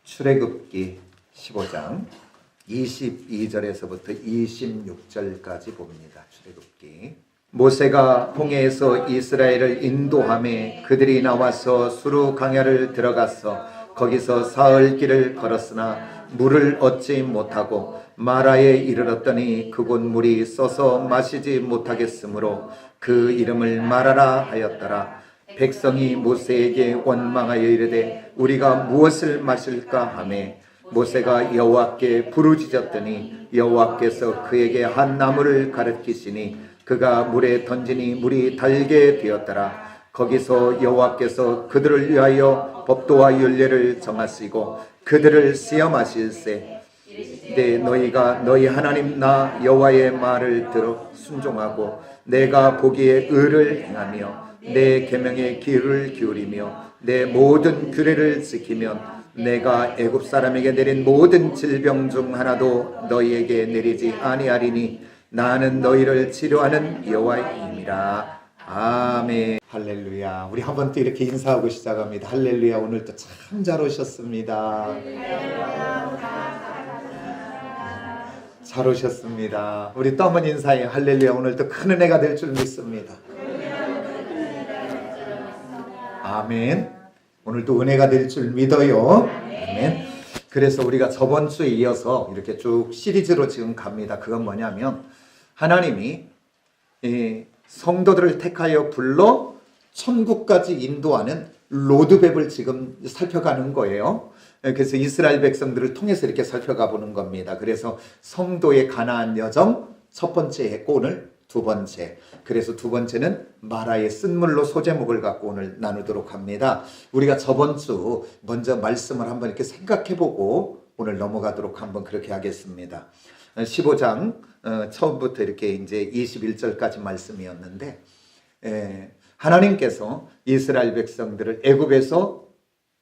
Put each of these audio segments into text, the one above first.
출애굽기 15장 22절에서부터 26절까지 봅니다. 출애굽기. 모세가 홍해에서 이스라엘을 인도하매 그들이 나와서 수르 강야를 들어가서 거기서 사흘 길을 걸었으나 물을 얻지 못하고 마라에 이르렀더니 그곳 물이 써서 마시지 못하겠으므로 그 이름을 마라라 하였더라. 백성이 모세에게 원망하여 이르되 우리가 무엇을 마실까 하매 모세가 여호와께 부르짖었더니 여호와께서 그에게 한 나무를 가르치시니 그가 물에 던지니 물이 달게 되었더라. 거기서 여호와께서 그들을 위하여 법도와 율례를 정하시고 그들을 시험하실세. 내 너희가 너희 하나님 나 여호와의 말을 들어 순종하고 내가 보기에 의를 행하며 내 계명에 귀를 기울이며 내 모든 규례를 지키면 내가 애굽 사람에게 내린 모든 질병 중 하나도 너희에게 내리지 아니하리니 나는 너희를 치료하는 여호와임이라. 아멘. 할렐루야. 우리 한 번 또 이렇게 인사하고 시작합니다. 할렐루야. 오늘도 참 잘 오셨습니다. 잘 오셨습니다. 우리 또 한 번 인사해. 할렐루야. 오늘도 큰 은혜가 될 줄 믿습니다. 아멘. 오늘도 은혜가 될 줄 믿어요. 아멘. 그래서 우리가 저번 주에 이어서 이렇게 쭉 시리즈로 지금 갑니다. 그건 뭐냐면 하나님이 성도들을 택하여 불러 천국까지 인도하는 로드맵을 지금 살펴가는 거예요. 그래서 이스라엘 백성들을 통해서 이렇게 살펴가 보는 겁니다. 그래서 성도의 가나안 여정 첫 번째 했고 오늘 두 번째. 그래서 두 번째는 마라의 쓴물로 소제목을 갖고 오늘 나누도록 합니다. 우리가 저번 주 먼저 말씀을 한번 이렇게 생각해보고 오늘 넘어가도록 한번 그렇게 하겠습니다. 15장 처음부터 이렇게 이제 21절까지 말씀이었는데 하나님께서 이스라엘 백성들을 애굽에서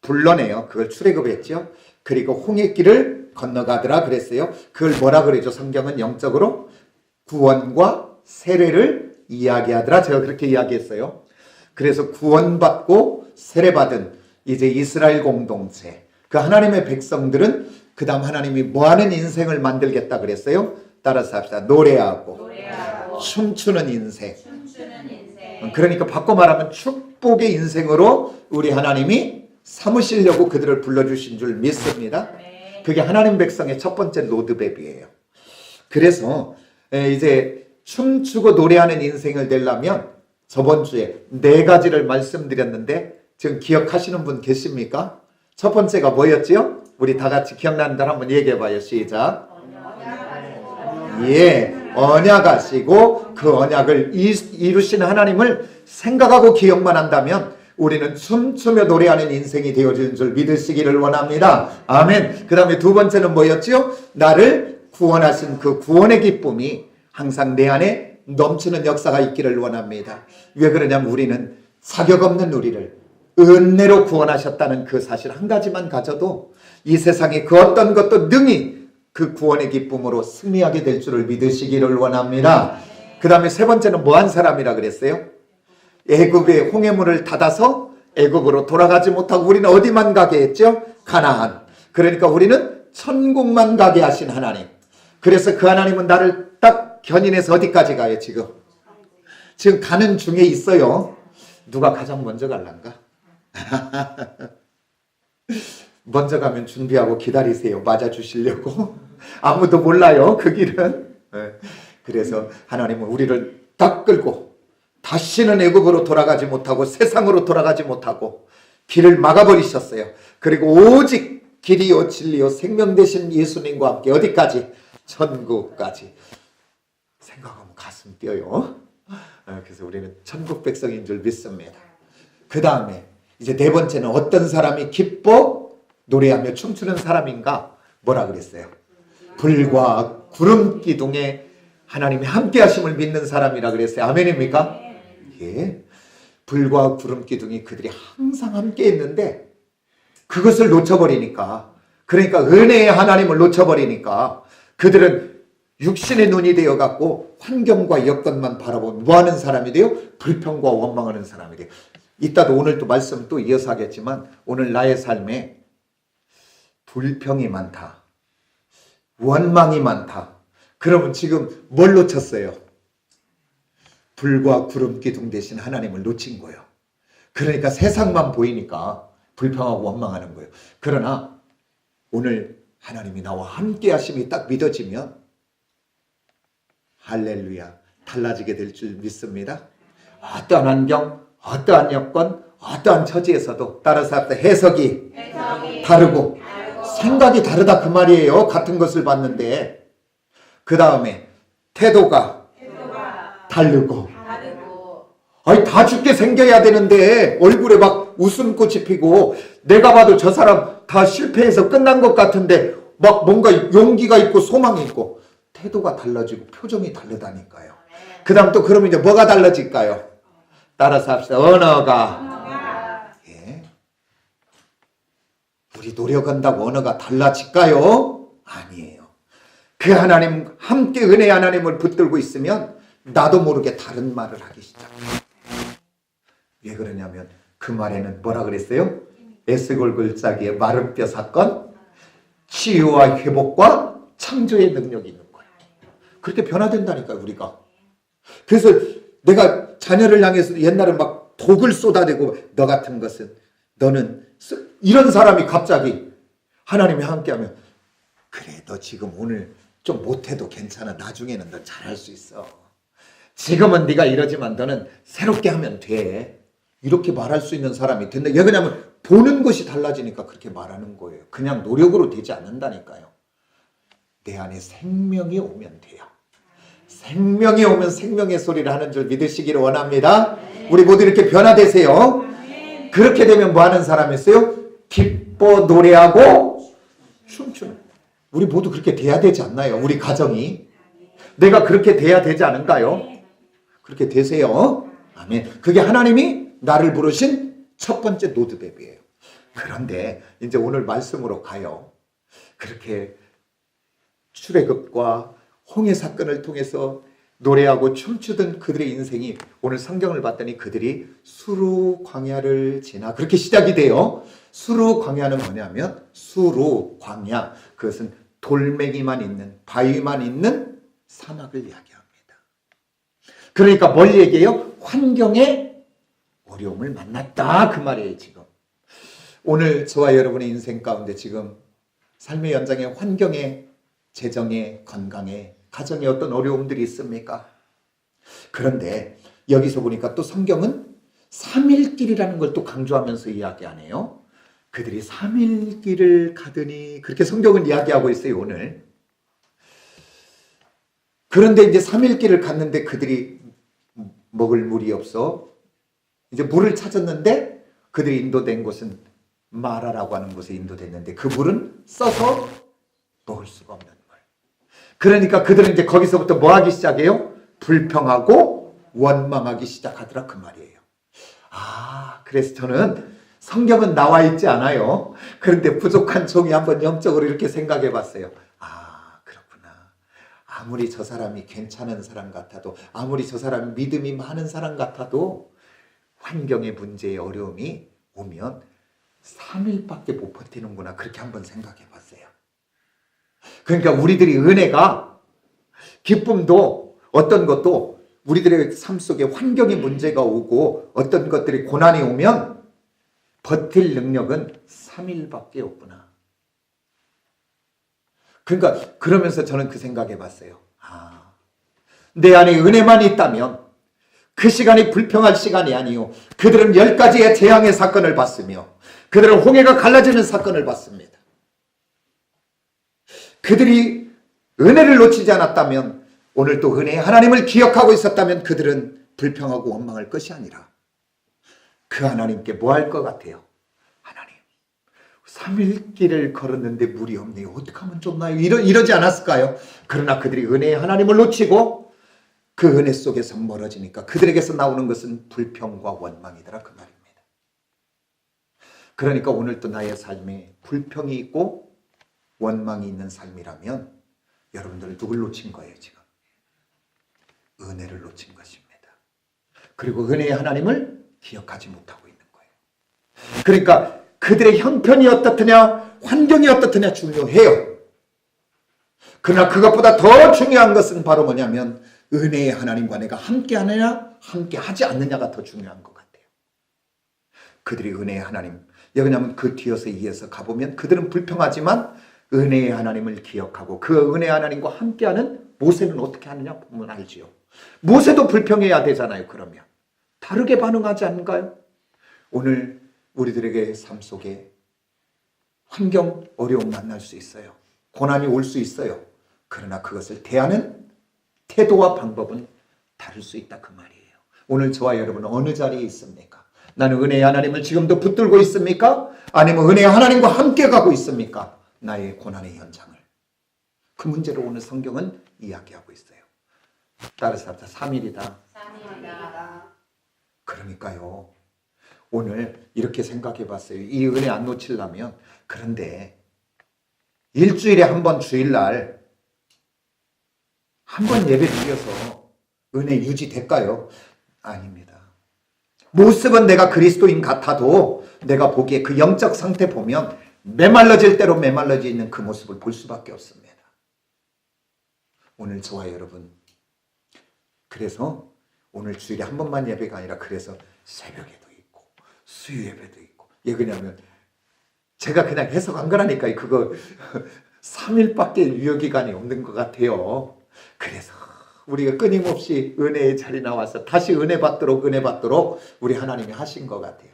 불러내요. 그걸 출애굽했죠. 그리고 홍해길을 건너가더라 그랬어요. 그걸 뭐라 그러죠? 성경은 영적으로 구원과 세례를 이야기하더라. 제가 그렇게 이야기했어요. 그래서 구원받고 세례받은 이제 이스라엘 공동체, 그 하나님의 백성들은 그 다음 하나님이 뭐하는 인생을 만들겠다 그랬어요? 따라서 합시다. 노래하고 춤추는 인생. 그러니까 바꿔 말하면 축복의 인생으로 우리 하나님이 삼으시려고 그들을 불러주신 줄 믿습니다. 그게 하나님 백성의 첫 번째 로드맵이에요. 그래서 이제 춤추고 노래하는 인생을 되려면 저번 주에 4가지를 말씀드렸는데 지금 기억하시는 분 계십니까? 첫 번째가 뭐였지요? 우리 다 같이 기억나는 대로 한번 얘기해봐요. 시작. 언약하시고 그 언약을 이루신 하나님을 생각하고 기억만 한다면 우리는 춤추며 노래하는 인생이 되어지는 줄 믿으시기를 원합니다. 아멘. 그 다음에 두 번째는 뭐였지요? 나를 구원하신 그 구원의 기쁨이 항상 내 안에 넘치는 역사가 있기를 원합니다. 왜 그러냐면 우리는 자격 없는 우리를 은혜로 구원하셨다는 그 사실 한 가지만 가져도 이 세상에 그 어떤 것도 능히 그 구원의 기쁨으로 승리하게 될 줄을 믿으시기를 원합니다. 그 다음에 세 번째는 뭐한 사람이라 그랬어요? 애굽의 홍해문을 닫아서 애굽으로 돌아가지 못하고 우리는 어디만 가게 했죠? 가나안. 그러니까 우리는 천국만 가게 하신 하나님. 그래서 그 하나님은 나를 딱 견인해서 어디까지 가요 지금? 지금 가는 중에 있어요. 누가 가장 먼저 갈란가? 먼저 가면 준비하고 기다리세요. 맞아주시려고. 아무도 몰라요 그 길은. 그래서 하나님은 우리를 딱 끌고 다시는 애굽으로 돌아가지 못하고 세상으로 돌아가지 못하고 길을 막아버리셨어요. 그리고 오직 길이요 진리요 생명 되신 예수님과 함께 어디까지? 천국까지. 생각하면 가슴 뛰어요. 그래서 우리는 천국 백성인 줄 믿습니다. 그 다음에 이제 네 번째는 어떤 사람이 기뻐 노래하며 춤추는 사람인가? 뭐라 그랬어요? 불과 구름 기둥에 하나님이 함께 하심을 믿는 사람이라 그랬어요. 아멘입니까? 예. 불과 구름 기둥이 그들이 항상 함께 있는데 그것을 놓쳐버리니까, 그러니까 은혜의 하나님을 놓쳐버리니까 그들은 육신의 눈이 되어갖고 환경과 여건만 바라보면 뭐하는 사람이 돼요? 불평과 원망하는 사람이 돼요. 이따도 오늘 또 말씀 또 이어서 하겠지만 오늘 나의 삶에 불평이 많다, 원망이 많다. 그러면 지금 뭘 놓쳤어요? 불과 구름 기둥 대신 하나님을 놓친 거예요. 그러니까 세상만 보이니까 불평하고 원망하는 거예요. 그러나 오늘 하나님이 나와 함께 하심이 딱 믿어지면 할렐루야, 달라지게 될 줄 믿습니다. 어떠한 환경, 어떠한 여건, 어떠한 처지에서도 따라서 해석이 다르고 생각이 다르다 그 말이에요. 같은 것을 봤는데. 그 다음에 태도가 다르고. 아니, 다 죽게 생겨야 되는데 얼굴에 막 웃음꽃이 피고 내가 봐도 저 사람 다 실패해서 끝난 것 같은데 막 뭔가 용기가 있고 소망이 있고. 태도가 달라지고 표정이 다르다니까요. 그 다음 또 그러면 이제 뭐가 달라질까요? 따라서 합시다. 언어가. 예. 우리 노력한다고 언어가 달라질까요? 아니에요. 그 하나님, 함께 은혜의 하나님을 붙들고 있으면 나도 모르게 다른 말을 하기 시작해요. 왜 그러냐면 그 말에는 뭐라 그랬어요? 에스골 골짜기의 마른 뼈 사건, 치유와 회복과 창조의 능력이 있는 거예요. 그렇게 변화된다니까요, 우리가. 그래서 내가 자녀를 향해서 옛날에 막 독을 쏟아대고 너 같은 것은, 너는 이런 사람이 갑자기 하나님이 함께하면 그래, 너 지금 오늘 좀 못해도 괜찮아. 나중에는 너 잘할 수 있어. 지금은 네가 이러지만 너는 새롭게 하면 돼. 이렇게 말할 수 있는 사람이 된다. 왜 그러냐면 보는 것이 달라지니까 그렇게 말하는 거예요. 그냥 노력으로 되지 않는다니까요. 내 안에 생명이 오면 돼요. 생명이 오면 생명의 소리를 하는 줄 믿으시기를 원합니다. 우리 모두 이렇게 변화되세요. 그렇게 되면 뭐 하는 사람이었어요? 기뻐 노래하고 춤추는. 우리 모두 그렇게 돼야 되지 않나요? 우리 가정이. 내가 그렇게 돼야 되지 않은가요? 그렇게 되세요. 아멘. 그게 하나님이 나를 부르신 첫 번째 로드맵이에요. 그런데 이제 오늘 말씀으로 가요. 그렇게 출애굽과 홍해 사건을 통해서 노래하고 춤추던 그들의 인생이 오늘 성경을 봤더니 그들이 수루 광야를 지나, 그렇게 시작이 돼요. 수루 광야는 뭐냐면, 수루 광야, 그것은 돌멩이만 있는, 바위만 있는 사막을 이야기합니다. 그러니까 뭘 얘기해요? 환경에 어려움을 만났다 그 말이에요. 지금 오늘 저와 여러분의 인생 가운데 지금 삶의 연장에 환경에, 재정에, 건강에, 가정에 어떤 어려움들이 있습니까? 그런데 여기서 보니까 또 성경은 3일 길이라는 걸 또 강조하면서 이야기하네요. 그들이 3일 길을 가더니, 그렇게 성경은 이야기하고 있어요 오늘. 그런데 이제 3일 길을 갔는데 그들이 먹을 물이 없어 이제 물을 찾았는데, 그들이 인도된 곳은 마라라고 하는 곳에 인도됐는데 그 물은 써서 먹을 수가 없는 물. 그러니까 그들은 이제 거기서부터 뭐 하기 시작해요? 불평하고 원망하기 시작하더라 그 말이에요. 아, 그래서 저는 성경은 나와 있지 않아요. 그런데 부족한 종이 한번 영적으로 이렇게 생각해 봤어요. 아, 그렇구나. 아무리 저 사람이 괜찮은 사람 같아도, 아무리 저 사람이 믿음이 많은 사람 같아도 환경의 문제의 어려움이 오면 3일밖에 못 버티는구나. 그렇게 한번 생각해 봤어요. 그러니까 우리들이 은혜가, 기쁨도, 어떤 것도 우리들의 삶 속에 환경의 문제가 오고 어떤 것들이 고난이 오면 버틸 능력은 3일밖에 없구나. 그러니까 그러면서 저는 그 생각해 봤어요. 아, 내 안에 은혜만 있다면 그 시간이 불평할 시간이 아니요. 그들은 10가지의 재앙의 사건을 봤으며 그들은 홍해가 갈라지는 사건을 봤습니다. 그들이 은혜를 놓치지 않았다면, 오늘 또 은혜의 하나님을 기억하고 있었다면 그들은 불평하고 원망할 것이 아니라 그 하나님께 뭐 할 것 같아요? 하나님, 3일 길을 걸었는데 물이 없네요. 어떻게 하면 좋나요? 이러지 않았을까요? 그러나 그들이 은혜의 하나님을 놓치고 그 은혜 속에서 멀어지니까 그들에게서 나오는 것은 불평과 원망이더라 그 말입니다. 그러니까 오늘 또 나의 삶에 불평이 있고 원망이 있는 삶이라면 여러분들은 누굴 놓친 거예요 지금? 은혜를 놓친 것입니다. 그리고 은혜의 하나님을 기억하지 못하고 있는 거예요. 그러니까 그들의 형편이 어떻느냐, 환경이 어떻느냐 중요해요. 그러나 그것보다 더 중요한 것은 바로 뭐냐면 은혜의 하나님과 내가 함께하느냐 함께하지 않느냐가 더 중요한 것 같아요. 그들이 은혜의 하나님, 왜냐하면 그 뒤에서 이어서 가보면 그들은 불평하지만 은혜의 하나님을 기억하고 그 은혜의 하나님과 함께하는 모세는 어떻게 하느냐 보면 알지요. 모세도 불평해야 되잖아요. 그러면 다르게 반응하지 않는가요? 오늘 우리들에게 삶 속에 환경, 어려움 만날 수 있어요. 고난이 올 수 있어요. 그러나 그것을 대하는 태도와 방법은 다를 수 있다 그 말이에요. 오늘 저와 여러분은 어느 자리에 있습니까? 나는 은혜의 하나님을 지금도 붙들고 있습니까? 아니면 은혜의 하나님과 함께 가고 있습니까? 나의 고난의 현장을. 그 문제로 오늘 성경은 이야기하고 있어요. 따라서 3일이다. 그러니까요. 오늘 이렇게 생각해 봤어요. 이 은혜 안 놓치려면, 그런데 일주일에 한 번 주일날 한 번 예배 드려서 은혜 유지될까요? 아닙니다. 모습은 내가 그리스도인 같아도 내가 보기에 그 영적 상태 보면 메말라질 대로 메말라져 있는 그 모습을 볼 수밖에 없습니다. 오늘 저와 여러분, 그래서 오늘 주일에 한 번만 예배가 아니라 그래서 새벽에도 있고 수요 예배도 있고, 예, 그냐면 제가 그냥 해석한 거라니까요. 그거 3일밖에 유효기간이 없는 것 같아요. 그래서 우리가 끊임없이 은혜의 자리 나와서 다시 은혜 받도록 우리 하나님이 하신 것 같아요.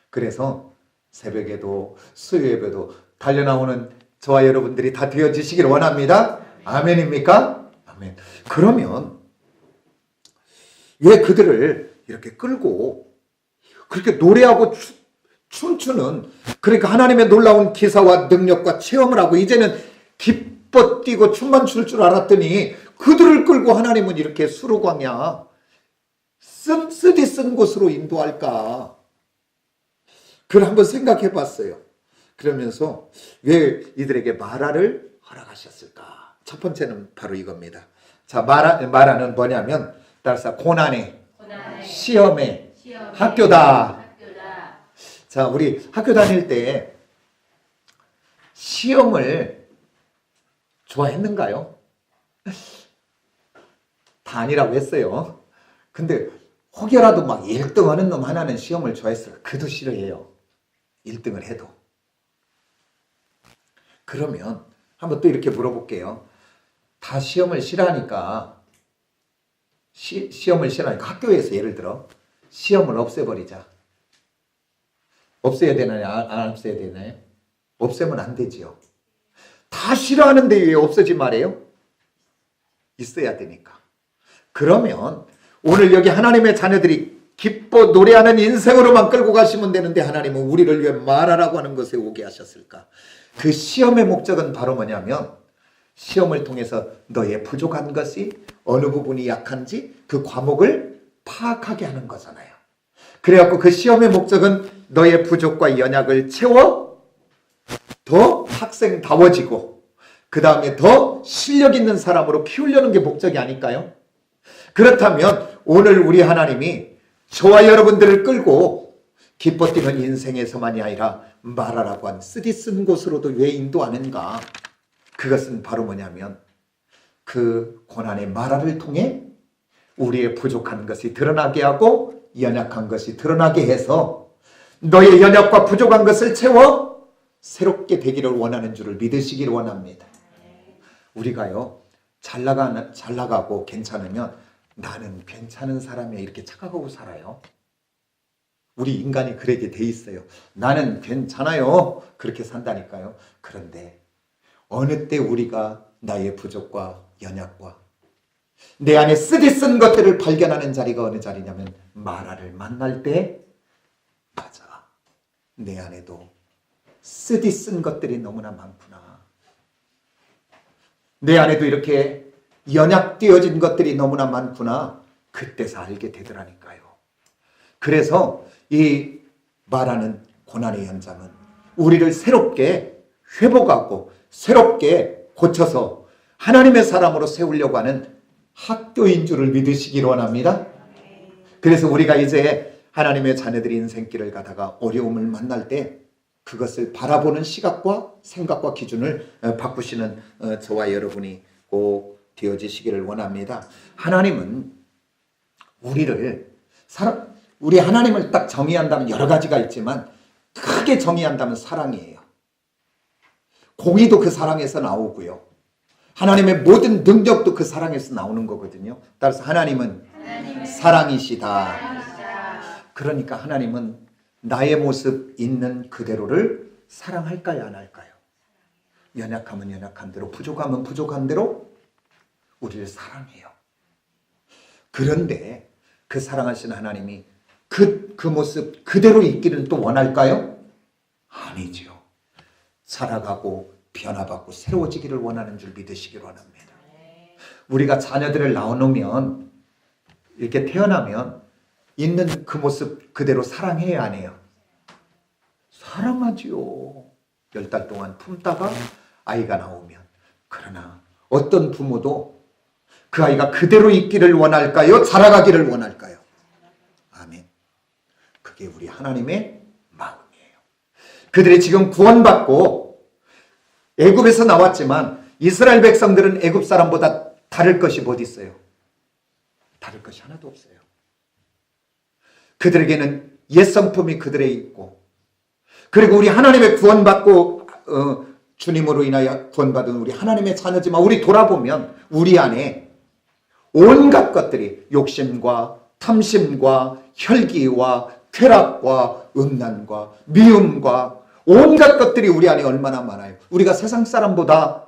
그래서 새벽에도 수요 예배도 달려나오는 저와 여러분들이 다 되어지시길 원합니다. 아멘입니까? 아멘. 그러면 왜 그들을 이렇게 끌고 그렇게 노래하고 춤추는, 그러니까 하나님의 놀라운 기사와 능력과 체험을 하고 이제는 기뻐 뛰고 춤만 출 줄 알았더니 그들을 끌고 하나님은 이렇게 수르광야 쓰디 쓴 곳으로 인도할까? 그걸 한번 생각해 봤어요. 그러면서 왜 이들에게 마라를 허락하셨을까? 첫 번째는 바로 이겁니다. 자, 마라는 뭐냐면 따라서 고난의 시험의 학교다. 자, 우리 학교 다닐 때 시험을 좋아했는가요? 다 아니라고 했어요. 근데 혹여라도 막 1등 하는 놈 하나는 시험을 좋아했어요. 그도 싫어해요. 1등을 해도. 그러면 한번 또 이렇게 물어볼게요. 다 시험을 싫어하니까 학교에서 예를 들어 시험을 없애버리자. 없애야 되나요? 안 없애야 되나요? 없애면 안 되지요. 다 싫어하는데 왜 없애지 말아요? 있어야 되니까. 그러면 오늘 여기 하나님의 자녀들이 기뻐 노래하는 인생으로만 끌고 가시면 되는데 하나님은 우리를 왜 말하라고 하는 것에 오게 하셨을까? 그 시험의 목적은 바로 뭐냐면 시험을 통해서 너의 부족한 것이 어느 부분이 약한지 그 과목을 파악하게 하는 거잖아요. 그래갖고 그 시험의 목적은 너의 부족과 연약을 채워 더 학생다워지고 그 다음에 더 실력 있는 사람으로 키우려는 게 목적이 아닐까요? 그렇다면 오늘 우리 하나님이 저와 여러분들을 끌고 기뻐 뛰는 인생에서만이 아니라 말하라고 한 쓰디 쓴 곳으로도 왜 인도하는가? 그것은 바로 뭐냐면 그 고난의 마라를 통해 우리의 부족한 것이 드러나게 하고 연약한 것이 드러나게 해서 너의 연약과 부족한 것을 채워 새롭게 되기를 원하는 줄을 믿으시기를 원합니다. 우리가요, 잘 나가고 괜찮으면 나는 괜찮은 사람이야 이렇게 착각하고 살아요. 우리 인간이 그러게 돼 있어요. 나는 괜찮아요. 그렇게 산다니까요. 그런데 어느 때 우리가 나의 부족과 연약과 내 안에 쓰디 쓴 것들을 발견하는 자리가 어느 자리냐면 마라를 만날 때, 맞아, 내 안에도 쓰디 쓴 것들이 너무나 많구나. 내 안에도 이렇게 연약되어진 것들이 너무나 많구나. 그때서 알게 되더라니까요. 그래서 이 말하는 고난의 현장은 우리를 새롭게 회복하고 새롭게 고쳐서 하나님의 사람으로 세우려고 하는 학교인 줄을 믿으시기를 원합니다. 그래서 우리가 이제 하나님의 자녀들이 인생길을 가다가 어려움을 만날 때 그것을 바라보는 시각과 생각과 기준을 바꾸시는 저와 여러분이 꼭 되어지시기를 원합니다. 하나님은 우리 하나님을 딱 정의한다면 여러 가지가 있지만 크게 정의한다면 사랑이에요. 공의도 그 사랑에서 나오고요. 하나님의 모든 능력도 그 사랑에서 나오는 거거든요. 따라서 하나님은 사랑이시다. 그러니까 하나님은 나의 모습 있는 그대로를 사랑할까요, 안 할까요? 연약하면 연약한 대로, 부족하면 부족한 대로 우리를 사랑해요. 그런데 그 사랑하시는 하나님이 그 모습 그대로 있기를 또 원할까요? 아니죠. 살아가고 변화받고 새로워지기를 원하는 줄 믿으시기를 원합니다. 우리가 자녀들을 낳아놓으면, 이렇게 태어나면 있는 그 모습 그대로 사랑해야 안 해요? 사랑하지요. 10달 동안 품다가 아이가 나오면. 그러나 어떤 부모도 그 아이가 그대로 있기를 원할까요? 자라가기를 원할까요? 아멘. 그게 우리 하나님의 마음이에요. 그들이 지금 구원받고 애굽에서 나왔지만 이스라엘 백성들은 애굽 사람보다 다를 것이 뭐 있어요? 다를 것이 하나도 없어요. 그들에게는 옛 성품이 그들에 있고, 그리고 우리 하나님의 구원받고 주님으로 인하여 구원받은 우리 하나님의 자녀지만 우리 돌아보면 우리 안에 온갖 것들이 욕심과 탐심과 혈기와 쾌락과 음란과 미움과 온갖 것들이 우리 안에 얼마나 많아요. 우리가 세상 사람보다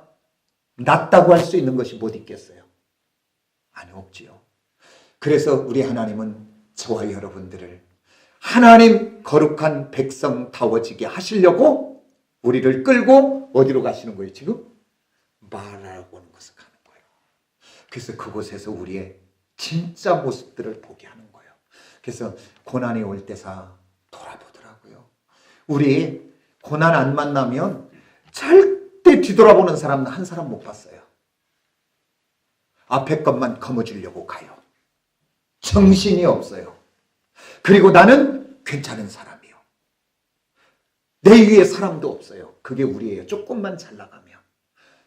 낫다고 할 수 있는 것이 못 있겠어요? 아니, 없지요. 그래서 우리 하나님은 저와 여러분들을 하나님 거룩한 백성다워지게 하시려고 우리를 끌고 어디로 가시는 거예요? 지금 말하고 오는 것을 가는 거예요. 그래서 그곳에서 우리의 진짜 모습들을 보게 하는 거예요. 그래서 고난이 올 때사 돌아보더라고요. 우리 고난 안 만나면 절대 뒤돌아보는 사람 한 사람 못 봤어요. 앞에 것만 거머쥐려고 가요. 정신이 없어요. 그리고 나는 괜찮은 사람이요. 내 위에 사람도 없어요. 그게 우리예요. 조금만 잘 나가면.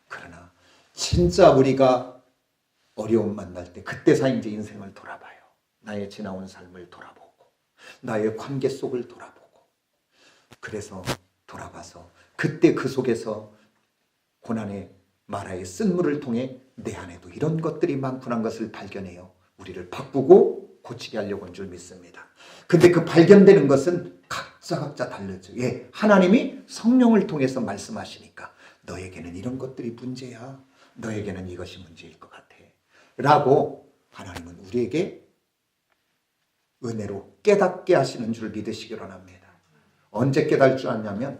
그러나 진짜 우리가 어려움 만날 때 그때서 이제 인생을 돌아봐요. 나의 지나온 삶을 돌아보고 나의 관계 속을 돌아보고, 그래서 돌아봐서 그때 그 속에서 고난의 마라의 쓴물을 통해 내 안에도 이런 것들이 많구나 것을 발견해요. 우리를 바꾸고 고치게 하려고 한 줄 믿습니다. 근데 그 발견되는 것은 각자 다르죠. 예, 하나님이 성령을 통해서 말씀하시니까 너에게는 이런 것들이 문제야. 너에게는 이것이 문제일 것 같아. 라고 하나님은 우리에게 은혜로 깨닫게 하시는 줄 믿으시기 원합니다. 언제 깨달을 줄 아냐면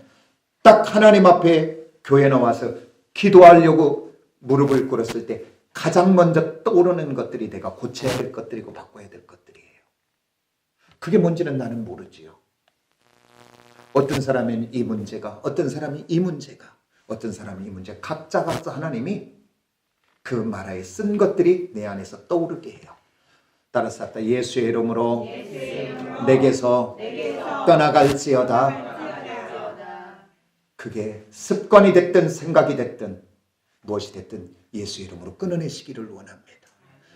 딱 하나님 앞에 교회 나와서 기도하려고 무릎을 꿇었을 때 가장 먼저 떠오르는 것들이 내가 고쳐야 될 것들이고 바꿔야 될 것들이에요. 그게 뭔지는 나는 모르지요. 어떤 사람은 이 문제가, 어떤 사람이 이 문제가, 어떤 사람이 이 문제, 각자 하나님이 그 마라에 쓴 것들이 내 안에서 떠오르게 해요. 따라서 예수의 이름으로 내게서 떠나갈지어다. 그게 습관이 됐든 생각이 됐든 무엇이 됐든 예수 이름으로 끊어내시기를 원합니다.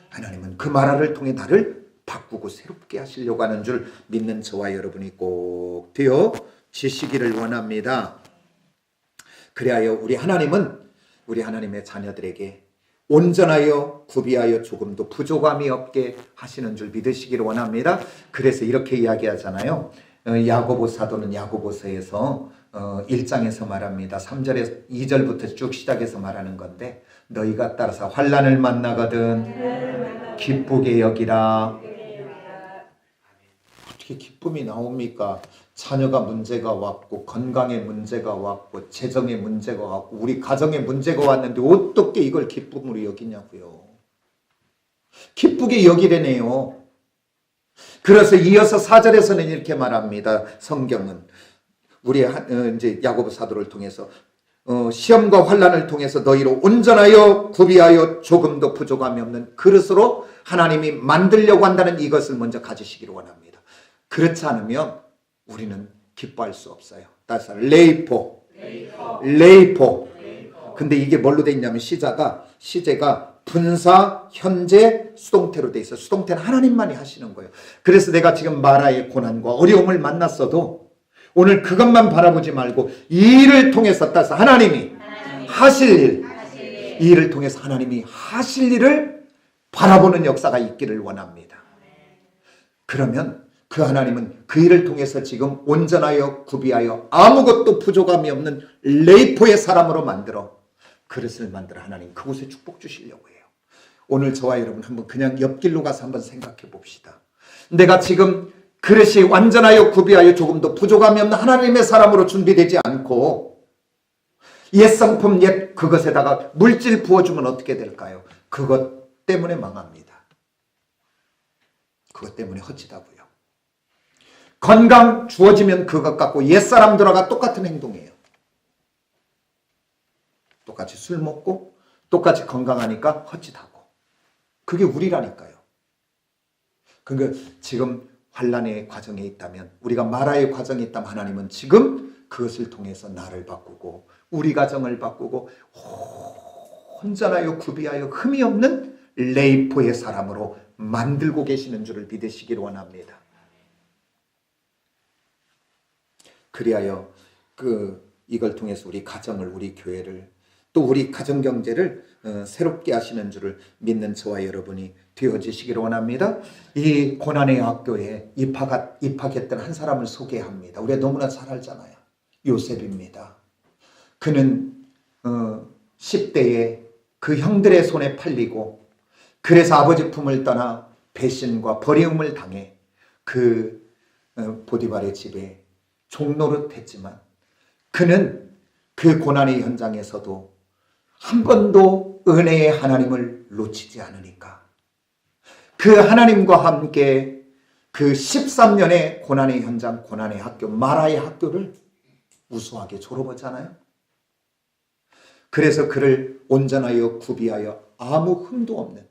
하나님은 그 마라를 통해 나를 바꾸고 새롭게 하시려고 하는 줄 믿는 저와 여러분이 꼭 되어지시기를 원합니다. 그리하여 우리 하나님은 우리 하나님의 자녀들에게 온전하여 구비하여 조금도 부족함이 없게 하시는 줄 믿으시기를 원합니다. 그래서 이렇게 이야기하잖아요. 야고보 사도는 야고보서에서 1장에서 말합니다. 3절에서 2절부터 쭉 시작해서 말하는 건데, 너희가 따라서 환난을 만나거든 기쁘게 여기라. 어떻게 기쁨이 나옵니까? 자녀가 문제가 왔고, 건강에 문제가 왔고, 재정에 문제가 왔고, 우리 가정에 문제가 왔는데 어떻게 이걸 기쁨으로 여기냐고요. 기쁘게 여기래네요. 그래서 이어서 4절에서는 이렇게 말합니다. 성경은 우리 이제 야고보 사도를 통해서 시험과 환난을 통해서 너희로 온전하여 구비하여 조금도 부족함이 없는 그릇으로 하나님이 만들려고 한다는 이것을 먼저 가지시기를 원합니다. 그렇지 않으면 우리는 기뻐할 수 없어요. 따라서 레이포. 근데 이게 뭘로 돼 있냐면 시제가 분사, 현재, 수동태로 돼 있어요. 수동태는 하나님만이 하시는 거예요. 그래서 내가 지금 마라의 고난과 어려움을 만났어도 오늘 그것만 바라보지 말고 이 일을 통해서 따라서 하나님이 하실 일, 이 일을 통해서 하나님이 하실 일을 바라보는 역사가 있기를 원합니다. 그러면 그 하나님은 그 일을 통해서 지금 온전하여 구비하여 아무것도 부족함이 없는 레이포의 사람으로 그릇을 만들어 하나님 그곳에 축복 주시려고 해요. 오늘 저와 여러분 한번 그냥 옆길로 가서 한번 생각해 봅시다. 내가 지금 그릇이 완전하여 구비하여 조금도 부족함이 없는 하나님의 사람으로 준비되지 않고 옛 상품 옛 그것에다가 물질 부어주면 어떻게 될까요? 그것 때문에 망합니다. 그것 때문에 헛짓하고요. 건강 주어지면 그것 갖고 옛사람들과 똑같은 행동이에요. 똑같이 술 먹고 똑같이 건강하니까 헛짓하고. 그게 우리라니까요. 그러니까 지금 환난의 과정에 있다면, 우리가 마라의 과정에 있다면 하나님은 지금 그것을 통해서 나를 바꾸고 우리 가정을 바꾸고 온전하여 구비하여 흠이 없는 레이포의 사람으로 만들고 계시는 줄을 믿으시길 원합니다. 그리하여 이걸 통해서 우리 가정을, 우리 교회를, 또 우리 가정 경제를 새롭게 하시는 줄을 믿는 저와 여러분이 되어지시기를 원합니다. 이 고난의 학교에 입학했던 한 사람을 소개합니다. 우리가 너무나 잘 알잖아요. 요셉입니다. 그는 10대에 그 형들의 손에 팔리고 그래서 아버지 품을 떠나 배신과 버림을 당해 그 보디발의 집에 종노릇 했지만 그는 그 고난의 현장에서도 한 번도 은혜의 하나님을 놓치지 않으니까 그 하나님과 함께 그 13년의 고난의 현장, 고난의 학교, 마라의 학교를 우수하게 졸업하잖아요. 그래서 그를 온전하여 구비하여 아무 흠도 없는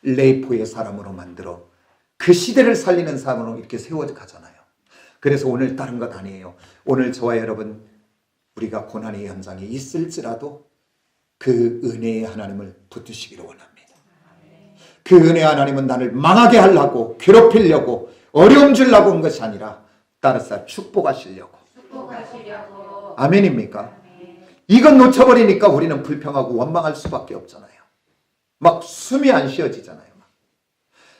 레이포의 사람으로 만들어 그 시대를 살리는 사람으로 이렇게 세워가잖아요. 그래서 오늘 다른 것 아니에요. 오늘 저와 여러분 우리가 고난의 현장에 있을지라도 그 은혜의 하나님을 붙드시기를 원합니다. 그 은혜의 하나님은 나를 망하게 하려고, 괴롭히려고, 어려움 주려고 한 것이 아니라 따라서 축복하시려고. 아멘입니까? 이건 놓쳐버리니까 우리는 불평하고 원망할 수밖에 없잖아요. 막 숨이 안 쉬어지잖아요.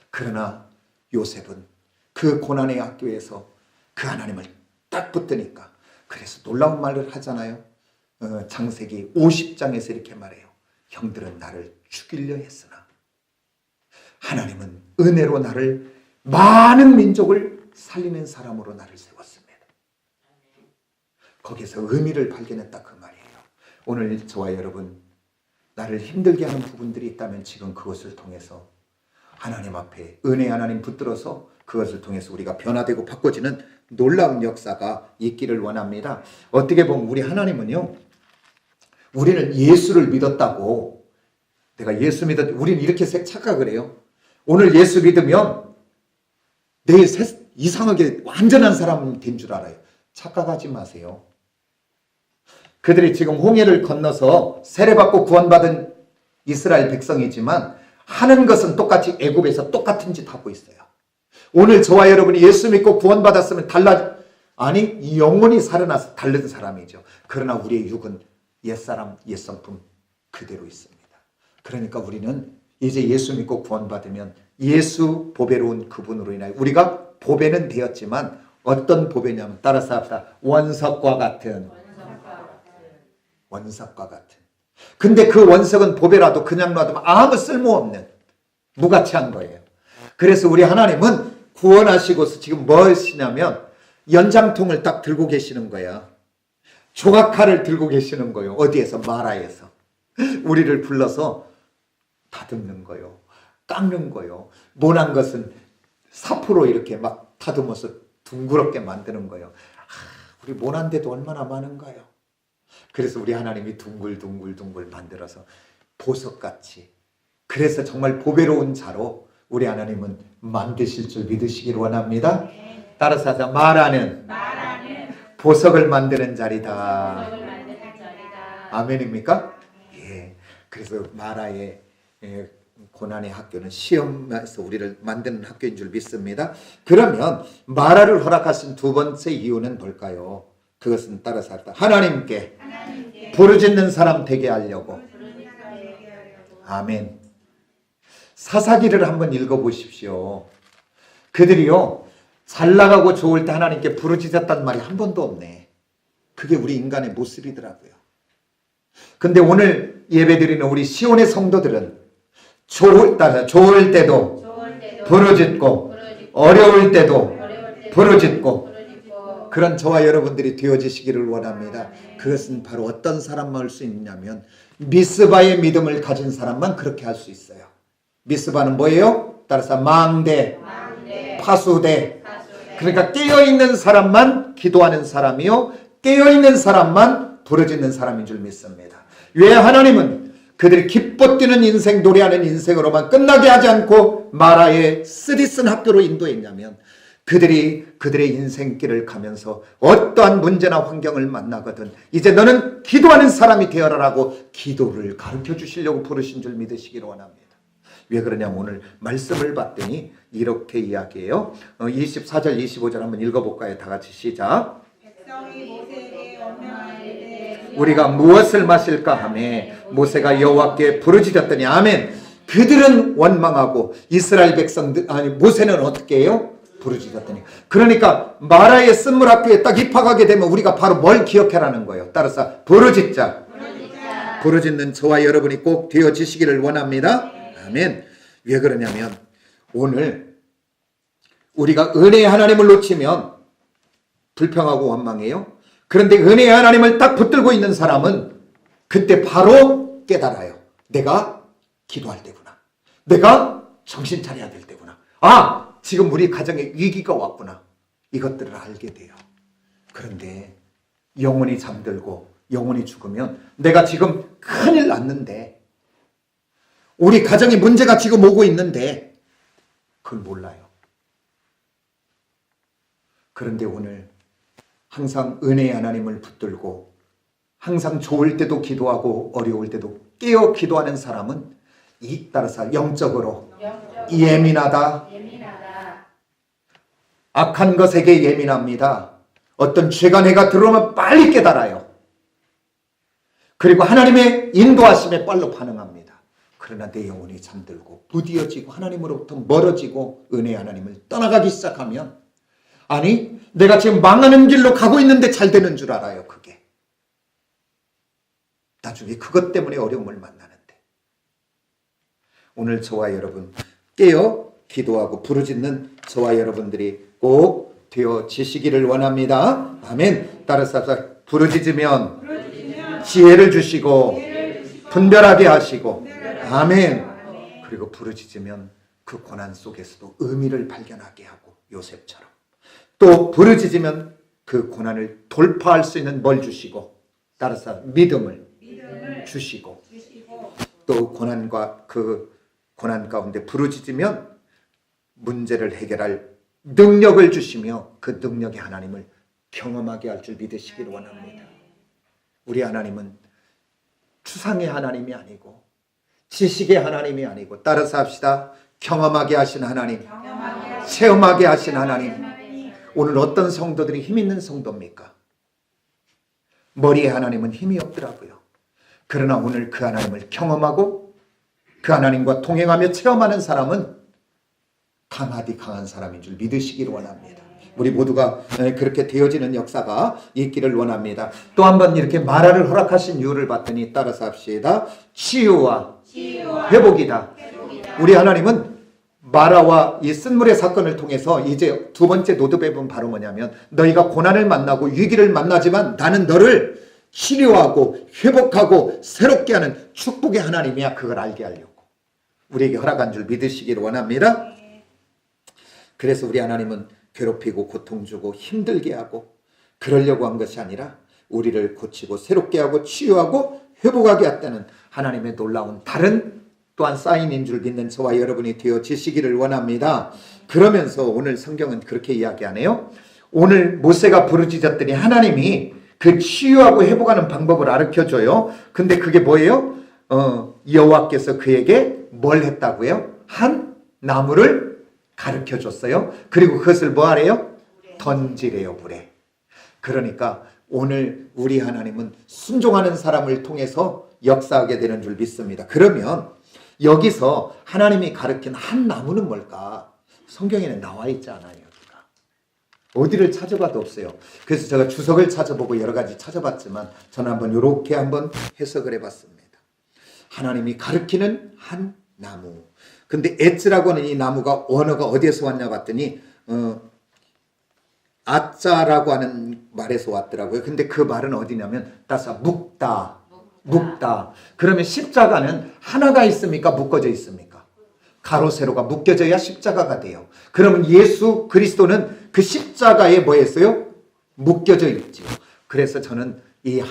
그러나 요셉은 그 고난의 학교에서 그 하나님을 딱 붙드니까, 그래서 놀라운 말을 하잖아요. 창세기 50장에서 이렇게 말해요. 형들은 나를 죽이려 했으나 하나님은 은혜로 나를 많은 민족을 살리는 사람으로 나를 세웠습니다. 거기서 의미를 발견했다 그 말이에요. 오늘 저와 여러분 나를 힘들게 하는 부분들이 있다면 지금 그것을 통해서 하나님 앞에 은혜 하나님 붙들어서 그것을 통해서 우리가 변화되고 바꿔지는 놀라운 역사가 있기를 원합니다. 어떻게 보면 우리 하나님은요, 우리는 예수를 믿었다고, 내가 예수 우리는 이렇게 착각을 해요. 오늘 예수 믿으면 내일 이상하게 완전한 사람이 된 줄 알아요. 착각하지 마세요. 그들이 지금 홍해를 건너서 세례받고 구원받은 이스라엘 백성이지만 하는 것은 똑같이 애굽에서 똑같은 짓 하고 있어요. 오늘 저와 여러분이 예수 믿고 구원받았으면 아니 영원히 살아나서 다른 사람이죠. 그러나 우리의 육은 옛사람 옛성품 그대로 있습니다. 그러니까 우리는 이제 예수 믿고 구원받으면 예수 보배로운 그분으로 인하여 우리가 보배는 되었지만 어떤 보배냐면 따라서 합시다. 원석과 같은. 근데 그 원석은 보배라도 그냥 놔두면 아무 쓸모없는 무가치한 거예요. 그래서 우리 하나님은 구원하시고서 지금 뭐 하시냐면 연장통을 딱 들고 계시는 거야. 조각칼을 들고 계시는 거예요. 어디에서? 마라에서. 우리를 불러서 다듬는 거요. 깎는 거요. 모난 것은 사포로 이렇게 막 다듬어서 둥그렇게 만드는 거요. 우리 모난 데도 얼마나 많은가요? 그래서 우리 하나님이 둥글둥글 만들어서 보석같이, 그래서 정말 보배로운 자로 우리 하나님은 만드실 줄 믿으시길 원합니다. 따라서 하자. 마라는 보석을 만드는 자리다. 아멘입니까? 예. 그래서 마라의 고난의 학교는 시험에서 우리를 만드는 학교인 줄 믿습니다. 그러면 마라를 허락하신 두 번째 이유는 뭘까요? 그것은 따라서 하나님께 부르짖는 사람 되게 하려고. 아멘. 사사기를 한번 읽어보십시오. 그들이요, 잘 나가고 좋을 때 하나님께 부르짖었단 말이 한 번도 없네. 그게 우리 인간의 모습이더라고요. 근데 오늘 예배드리는 우리 시온의 성도들은 좋을 때도 부르짖고 어려울 때도 부르짖고 그런 저와 여러분들이 되어지시기를 원합니다. 그것은 바로 어떤 사람만 할 수 있냐면 미스바의 믿음을 가진 사람만 그렇게 할 수 있어요. 미스바는 뭐예요? 따라서 망대, 파수대. 그러니까 깨어있는 사람만 기도하는 사람이요, 깨어있는 사람만 부르짖는 사람인 줄 믿습니다. 왜 하나님은 그들이 기뻐 뛰는 인생, 노래하는 인생으로만 끝나게 하지 않고 마라의 쓰디쓴 학교로 인도했냐면, 그들이 그들의 인생길을 가면서 어떠한 문제나 환경을 만나거든 이제 너는 기도하는 사람이 되어라라고 기도를 가르쳐 주시려고 부르신 줄 믿으시기를 원합니다. 왜 그러냐면 오늘 말씀을 봤더니 이렇게 이야기해요. 24절 25절 한번 읽어볼까요? 다 같이 시작. 백성이 모세에게 원망하되 우리가 무엇을 마실까 하며 모세가 여호와께 부르짖었더니 아멘. 그들은 원망하고 이스라엘 백성들 모세는 어떻게 해요? 부르짖었더니. 그러니까 마라의 쓴물 학교에 딱 입학하게 되면 우리가 바로 뭘 기억해라는 거예요. 따라서 부르짖자. 부르짖는 저와 여러분이 꼭 되어지시기를 원합니다. 아멘. 왜 그러냐면 오늘 우리가 은혜의 하나님을 놓치면 불평하고 원망해요. 그런데 은혜의 하나님을 딱 붙들고 있는 사람은 그때 바로 깨달아요. 내가 기도할 때구나. 내가 정신 차려야 될 때구나. 아! 지금 우리 가정에 위기가 왔구나. 이것들을 알게 돼요. 그런데 영혼이 잠들고 영혼이 죽으면 내가 지금 큰일 났는데 우리 가정에 문제가 지금 오고 있는데 그걸 몰라요. 그런데 오늘 항상 은혜의 하나님을 붙들고 항상 좋을 때도 기도하고 어려울 때도 깨어 기도하는 사람은 따라서 영적으로 예민하다. 악한 것에게 예민합니다. 어떤 죄가 내가 들어오면 빨리 깨달아요. 그리고 하나님의 인도하심에 빨리 반응합니다. 그러나 내 영혼이 잠들고 부디어지고 하나님으로부터 멀어지고 은혜의 하나님을 떠나가기 시작하면 아니 내가 지금 망하는 길로 가고 있는데 잘 되는 줄 알아요. 그게 나중에 그것 때문에 어려움을 만나는데 오늘 저와 여러분 깨어 기도하고 부르짖는 저와 여러분들이 꼭 되어지시기를 원합니다. 아멘. 따라서 부르짖으면 지혜를 주시고 분별하게 하시고 아멘. 그리고 부르짖으면 그 고난 속에서도 의미를 발견하게 하고 요셉처럼 또 부르짖으면 그 고난을 돌파할 수 있는 뭘 주시고 따라서 믿음을 주시고 또 고난과 그 고난 가운데 부르짖으면 문제를 해결할 능력을 주시며 그 능력의 하나님을 경험하게 할 줄 믿으시기를 원합니다. 우리 하나님은 추상의 하나님이 아니고 지식의 하나님이 아니고 따라서 합시다. 경험하게 하신 하나님, 체험하게 하신 하나님. 오늘 어떤 성도들이 힘 있는 성도입니까? 머리의 하나님은 힘이 없더라고요. 그러나 오늘 그 하나님을 경험하고 그 하나님과 동행하며 체험하는 사람은 강하디 강한 사람인 줄 믿으시기를 원합니다. 우리 모두가 그렇게 되어지는 역사가 있기를 원합니다. 또 한 번 이렇게 마라를 허락하신 이유를 봤더니 따라서 합시다. 치유와 회복이다. 우리 하나님은 마라와 이 쓴물의 사건을 통해서 이제 두 번째 노드백은 바로 뭐냐면 너희가 고난을 만나고 위기를 만나지만 나는 너를 치료하고 회복하고 새롭게 하는 축복의 하나님이야. 그걸 알게 하려고 우리에게 허락한 줄 믿으시기를 원합니다. 그래서 우리 하나님은 괴롭히고 고통 주고 힘들게 하고 그러려고 한 것이 아니라 우리를 고치고 새롭게 하고 치유하고 회복하게 했다는 하나님의 놀라운 다른 또한 사인인 줄 믿는 저와 여러분이 되어지시기를 원합니다. 그러면서 오늘 성경은 그렇게 이야기하네요. 오늘 모세가 부르짖었더니 하나님이 그 치유하고 회복하는 방법을 가르쳐줘요. 근데 그게 뭐예요? 여호와께서 그에게 뭘 했다고요? 한 나무를 가르쳐줬어요. 그리고 그것을 뭐 하래요? 던지래요, 물에. 그러니까 오늘 우리 하나님은 순종하는 사람을 통해서 역사하게 되는 줄 믿습니다. 그러면 여기서 하나님이 가르친 한 나무는 뭘까? 성경에는 나와 있지 않아요. 어디를 찾아봐도 없어요. 그래서 제가 주석을 찾아보고 여러 가지 찾아봤지만 저는 한번 이렇게 한번 해석을 해봤습니다. 하나님이 가르치는 한 나무. 근데 에츠라고 하는 이 나무가 원어가 어디에서 왔냐 봤더니 아짜라고 하는 말에서 왔더라고요. 근데 그 말은 어디냐면 따서 묶다. 그러면 십자가는 하나가 있습니까? 묶어져 있습니까? 가로 세로가 묶여져야 십자가가 돼요. 그러면 예수 그리스도는 그 십자가에 뭐 했어요? 묶여져 있죠. 그래서 저는 이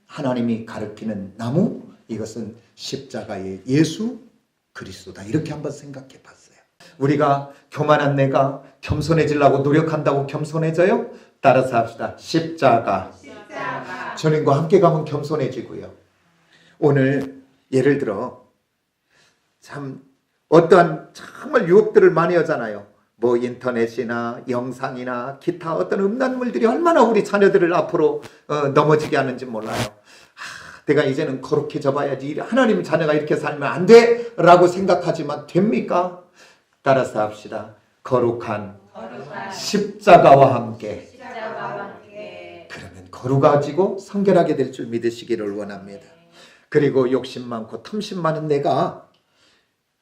하나님이 가르치는 나무, 이것은 십자가의 예수 그리스도다. 이렇게 한번 생각해 봤어요. 우리가 교만한 내가 겸손해지려고 노력한다고 겸손해져요? 따라서 합시다. 십자가. 주님과 함께 가면 겸손해지고요. 오늘 예를 들어 참 어떠한 정말 유혹들을 많이 하잖아요. 뭐 인터넷이나 영상이나 기타 어떤 음란물들이 얼마나 우리 자녀들을 앞으로 넘어지게 하는지 몰라요. 내가 이제는 거룩해져 봐야지. 하나님 자녀가 이렇게 살면 안 돼 라고 생각하지만 됩니까? 따라서 합시다. 거룩한 십자가와 함께. 그러면 거룩해지고 성결하게 될 줄 믿으시기를 원합니다. 그리고 욕심 많고 탐심 많은 내가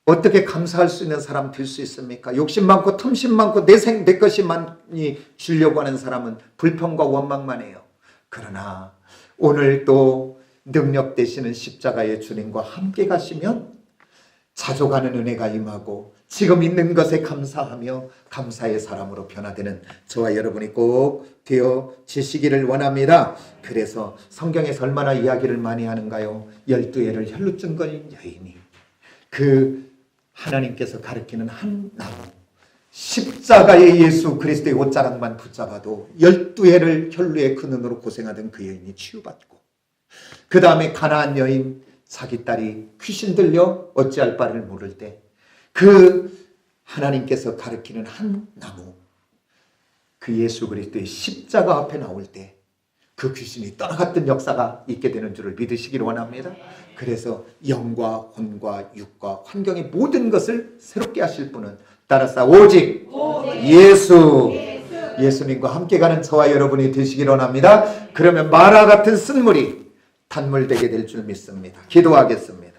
어떻게 감사할 수 있는 사람 될 수 있습니까? 욕심 많고 탐심 많고 내 것이 많이 주려고 하는 사람은 불평과 원망만 해요. 그러나 오늘 또 능력 되시는 십자가의 주님과 함께 가시면 자족하는 은혜가 임하고 지금 있는 것에 감사하며 감사의 사람으로 변화되는 저와 여러분이 꼭 되어지시기를 원합니다. 그래서 성경에서 얼마나 이야기를 많이 하는가요? 12해를 혈루증 걸린 여인이 그 하나님께서 가르치는 한 나무, 십자가의 예수 그리스도의 옷자락만 붙잡아도 12해를 혈루의 그 눈으로 고생하던 그 여인이 치유받고, 그 다음에 가나안 여인 자기 딸이 귀신 들려 어찌할 바를 모를 때 그 하나님께서 가르치는 한 나무, 그 예수 그리스도의 십자가 앞에 나올 때 그 귀신이 떠나갔던 역사가 있게 되는 줄을 믿으시기를 원합니다. 그래서 영과 혼과 육과 환경의 모든 것을 새롭게 하실 분은 따라서 오직 예수님과 함께 가는 저와 여러분이 되시기를 원합니다. 그러면 마라 같은 쓴물이 단물 되게 될 줄 믿습니다. 기도하겠습니다.